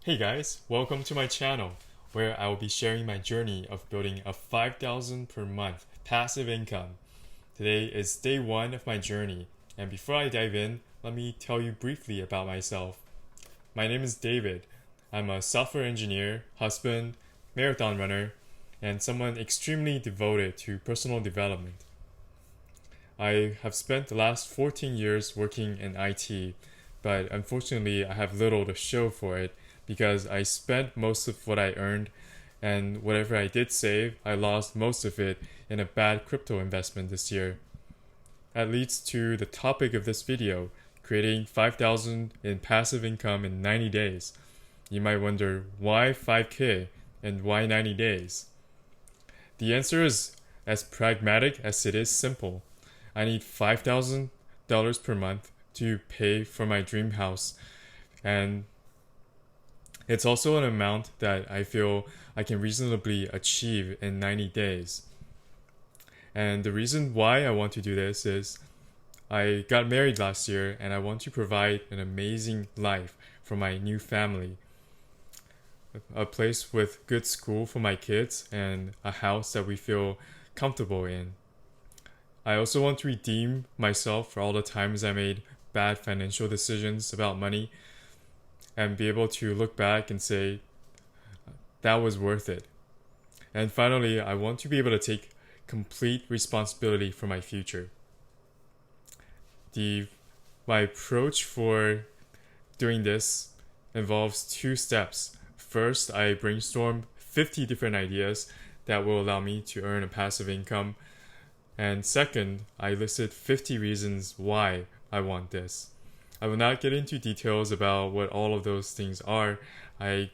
Hey guys, welcome to my channel where I will be sharing my journey of building a 5,000 per month passive income. Today is day one of my journey, and before I dive in, let me tell you briefly about myself. My name is David. I'm a software engineer, husband, marathon runner, and someone extremely devoted to personal development. I have spent the last 14 years working in IT, but unfortunately I have little to show for it because I spent most of what I earned, and whatever I did save, I lost most of it in a bad crypto investment this year. That leads to the topic of this video, creating 5,000 in passive income in 90 days. You might wonder, why 5K and why 90 days? The answer is as pragmatic as it is simple. I need $5,000 per month to pay for my dream house, and it's also an amount that I feel I can reasonably achieve in 90 days. And the reason why I want to do this is I got married last year and I want to provide an amazing life for my new family. A place with good school for my kids and a house that we feel comfortable in. I also want to redeem myself for all the times I made bad financial decisions about money and be able to look back and say, that was worth it. And finally, I want to be able to take complete responsibility for my future. My approach for doing this involves two steps. First, I brainstorm 50 different ideas that will allow me to earn a passive income. And second, I listed 50 reasons why I want this. I will not get into details about what all of those things are. I'm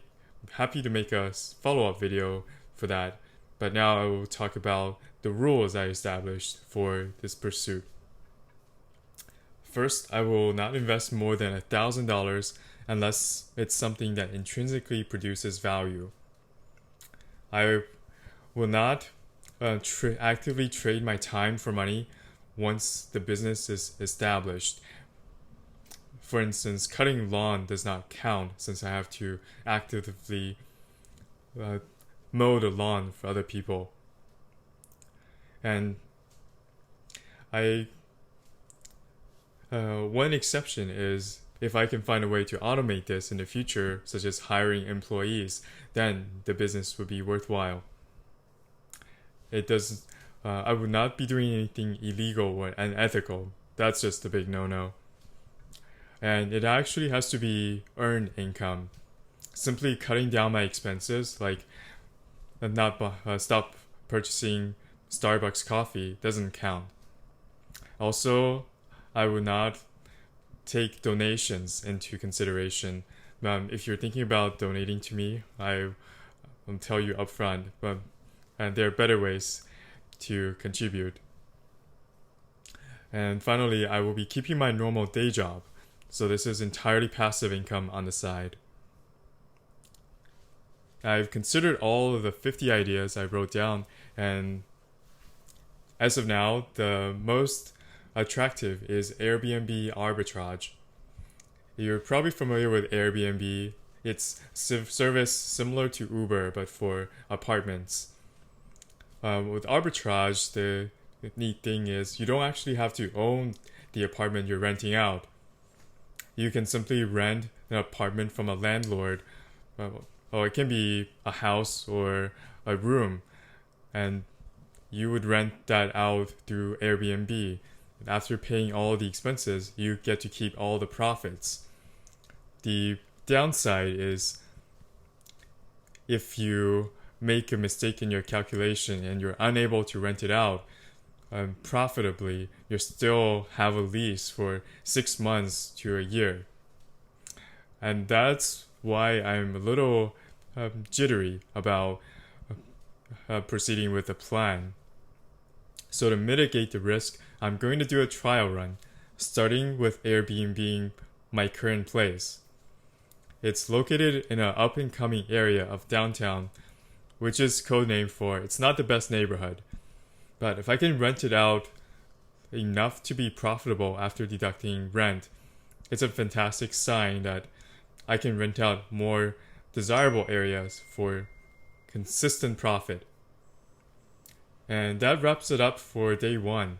happy to make a follow-up video for that, but now I will talk about the rules I established for this pursuit. First, I will not invest more than $1,000 unless it's something that intrinsically produces value. I will not actively trade my time for money once the business is established. For instance, cutting lawn does not count since I have to actively mow the lawn for other people. And one exception is if I can find a way to automate this in the future, such as hiring employees, then the business would be worthwhile. I would not be doing anything illegal or unethical. That's just a big no-no. And it actually has to be earned income. Simply cutting down my expenses, like stop purchasing Starbucks coffee, doesn't count. Also, I would not take donations into consideration. If you're thinking about donating to me, I will tell you upfront, and there are better ways to contribute. And finally, I will be keeping my normal day job. So this is entirely passive income on the side. I've considered all of the 50 ideas I wrote down, and as of now, the most attractive is Airbnb arbitrage. You're probably familiar with Airbnb. It's a service similar to Uber, but for apartments. With arbitrage, the neat thing is you don't actually have to own the apartment you're renting out. You can simply rent an apartment from a landlord, or it can be a house or a room, and you would rent that out through Airbnb. And after paying all the expenses, you get to keep all the profits. The downside is if you make a mistake in your calculation and you're unable to rent it out profitably, you still have a lease for 6 months to a year. And that's why I'm a little jittery about proceeding with the plan. So to mitigate the risk, I'm going to do a trial run, starting with Airbnb being my current place. It's located in an up-and-coming area of downtown, which is codenamed for it's not the best neighborhood. But if I can rent it out enough to be profitable after deducting rent, it's a fantastic sign that I can rent out more desirable areas for consistent profit. And that wraps it up for day one.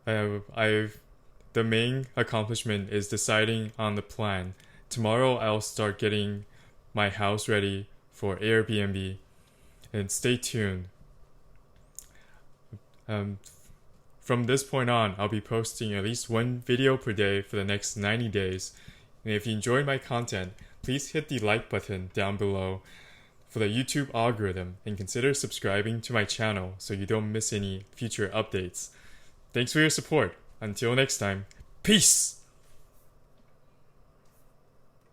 The main accomplishment is deciding on the plan. Tomorrow I'll start getting my house ready for Airbnb, and stay tuned. From this point on, I'll be posting at least one video per day for the next 90 days. And if you enjoyed my content, please hit the like button down below for the YouTube algorithm and consider subscribing to my channel so you don't miss any future updates. Thanks for your support. Until next time, peace!